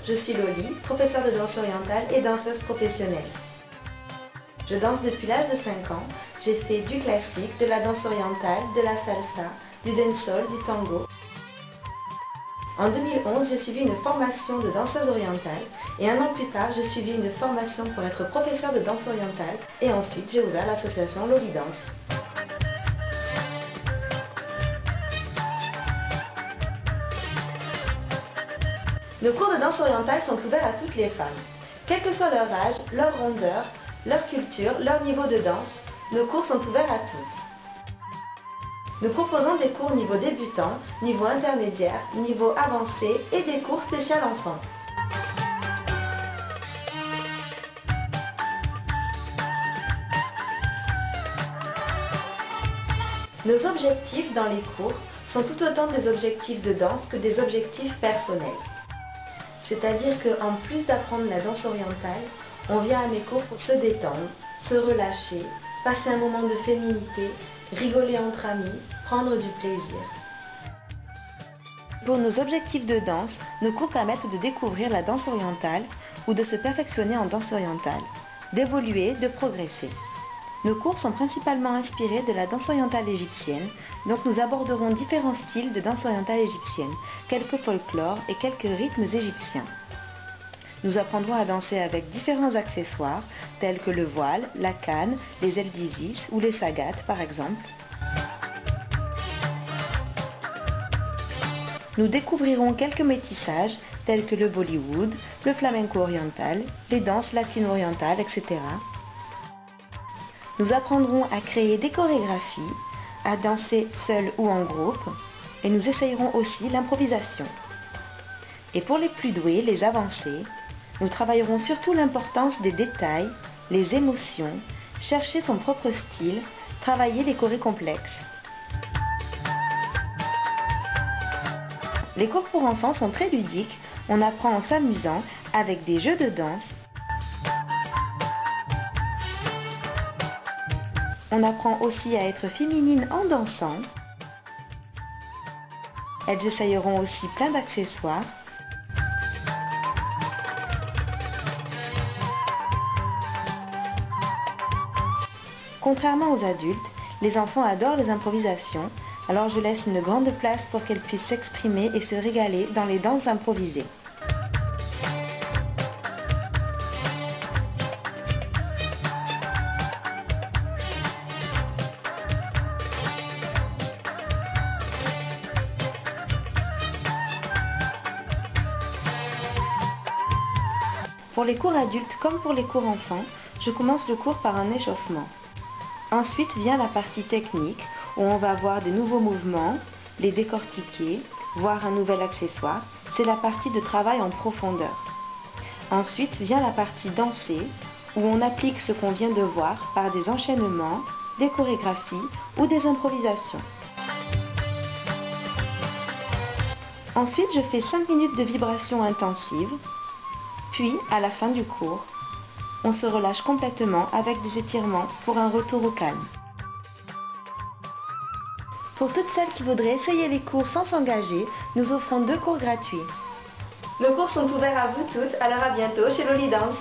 je suis Loli, professeure de danse orientale et danseuse professionnelle. Je danse depuis l'âge de 5 ans. J'ai fait du classique, de la danse orientale, de la salsa, du dancehall, du tango. En 2011, j'ai suivi une formation de danseuse orientale et un an plus tard, j'ai suivi une formation pour être professeure de danse orientale et ensuite j'ai ouvert l'association Loli Danse. Nos cours de danse orientale sont ouverts à toutes les femmes. Quel que soit leur âge, leur rondeur, leur culture, leur niveau de danse, nos cours sont ouverts à toutes. Nous proposons des cours niveau débutant, niveau intermédiaire, niveau avancé et des cours spécial enfants. Nos objectifs dans les cours sont tout autant des objectifs de danse que des objectifs personnels. C'est-à-dire qu'en plus d'apprendre la danse orientale, on vient à mes cours pour se détendre, se relâcher, passer un moment de féminité, rigoler entre amis, prendre du plaisir. Pour nos objectifs de danse, nos cours permettent de découvrir la danse orientale ou de se perfectionner en danse orientale, d'évoluer, de progresser. Nos cours sont principalement inspirés de la danse orientale égyptienne, donc nous aborderons différents styles de danse orientale égyptienne, quelques folklores et quelques rythmes égyptiens. Nous apprendrons à danser avec différents accessoires, tels que le voile, la canne, les ailes d'Isis ou les sagates par exemple. Nous découvrirons quelques métissages, tels que le Bollywood, le flamenco oriental, les danses latino-orientales, etc. Nous apprendrons à créer des chorégraphies, à danser seul ou en groupe, et nous essayerons aussi l'improvisation. Et pour les plus doués, les avancés, nous travaillerons surtout l'importance des détails, les émotions, chercher son propre style, travailler les chorés complexes. Les cours pour enfants sont très ludiques, on apprend en s'amusant avec des jeux de danse. On apprend aussi à être féminine en dansant. Elles essayeront aussi plein d'accessoires. Contrairement aux adultes, les enfants adorent les improvisations, alors je laisse une grande place pour qu'elles puissent s'exprimer et se régaler dans les danses improvisées. Pour les cours adultes comme pour les cours enfants, je commence le cours par un échauffement. Ensuite vient la partie technique où on va voir des nouveaux mouvements, les décortiquer, voir un nouvel accessoire. C'est la partie de travail en profondeur. Ensuite vient la partie dansée où on applique ce qu'on vient de voir par des enchaînements, des chorégraphies ou des improvisations. Ensuite je fais 5 minutes de vibration intensive. Puis, à la fin du cours, on se relâche complètement avec des étirements pour un retour au calme. Pour toutes celles qui voudraient essayer les cours sans s'engager, nous offrons 2 cours gratuits. Nos cours sont ouverts à vous toutes, alors à bientôt chez Loli Danse.